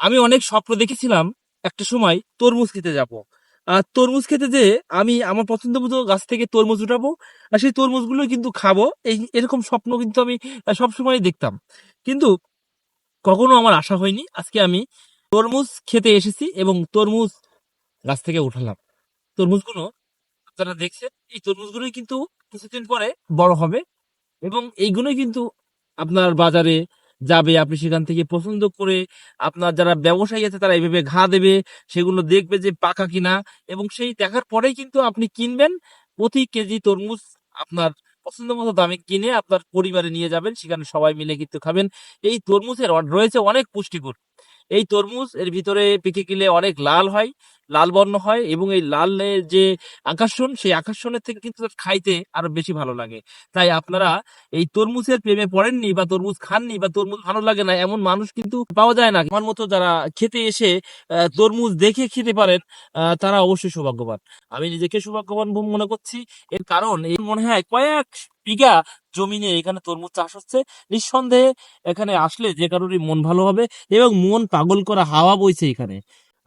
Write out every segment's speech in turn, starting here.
আমি অনেক স্বপ্ন দেখেছিলাম একটা সময় তরমুজ খেতে যাব। আর তরমুজ খেতে যে আমি আমার পছন্দ মতো গাছ থেকে তরমুজ উঠাবো আর সেই তরমুজগুলো কিন্তু খাবো, এই এরকম স্বপ্ন কিন্তু আমি সবসময় দেখতাম। কিন্তু কখনো আমার আশা হয়নি। আজকে আমি তরমুজ খেতে এসেছি এবং তরমুজ গাছ থেকে উঠালাম। তরমুজগুলো আপনারা দেখছেন, এই তরমুজগুলোই কিন্তু কিছুদিন পরে বড় হবে এবং এইগুলোই কিন্তু আপনার বাজারে যাবে। আপনি সেখান থেকে পছন্দ করে আপনার যারা ব্যবসায়ী আছে তারা এইভাবে ঘা দেবে, সেগুলো দেখবে যে পাকা কিনা এবং সেই দেখার পরেই কিন্তু আপনি কিনবেন। প্রতি কেজি তরমুজ আপনার পছন্দ মতো দামে কিনে আপনার পরিবারে নিয়ে যাবেন, সেখানে সবাই মিলে কিন্তু খাবেন। এই তরমুজের রয়েছে অনেক পুষ্টিগুণ। এই তরমুজ এর ভিতরে পেকে গেলে অনেক লাল হয়, লাল বর্ণ হয় এবং এই লালের যে আকর্ষণ, সেই আকর্ষণের থেকে কিন্তু তার খাইতে আরো বেশি ভালো লাগে। তাই আপনারা এই তরমুজের প্রেমে পড়েননি বা তরমুজ খাননি বা তরমুজ ভালো লাগে না এমন মানুষ কিন্তু পাওয়া যায় না। আমার মতো যারা খেতে এসে তরমুজ দেখে খেতে পারেন, তারা অবশ্যই সৌভাগ্যবান। আমি নিজেকে সৌভাগ্যবান মনে করছি। এর কারণ এই মনে হয় কয়েক বিঘা জমিনে এখানে তরমুজ চাষ হচ্ছে। নিঃসন্দেহে এখানে আসলে যে কারোরই মন ভালো হবে এবং মন পাগল করা হাওয়া বইছে এখানে।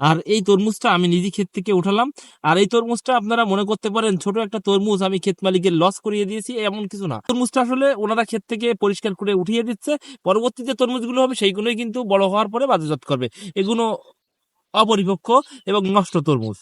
আর এই তরমুজটা আমি নিজে ক্ষেত থেকে উঠালাম। আর এই তরমুজটা আপনারা মনে করতে পারেন ছোট একটা তরমুজ, আমি ক্ষেত মালিকের লস করিয়ে দিয়েছি, এমন কিছু না। তরমুজটা আসলে ওনারা ক্ষেত থেকে পরিষ্কার করে উঠিয়ে দিচ্ছে। পরবর্তীতে তরমুজগুলো হবে সেইগুলোই কিন্তু বড় হওয়ার পরে বাজারজাত করবে। এগুলো অপরিপক্ক এবং নষ্ট তরমুজ।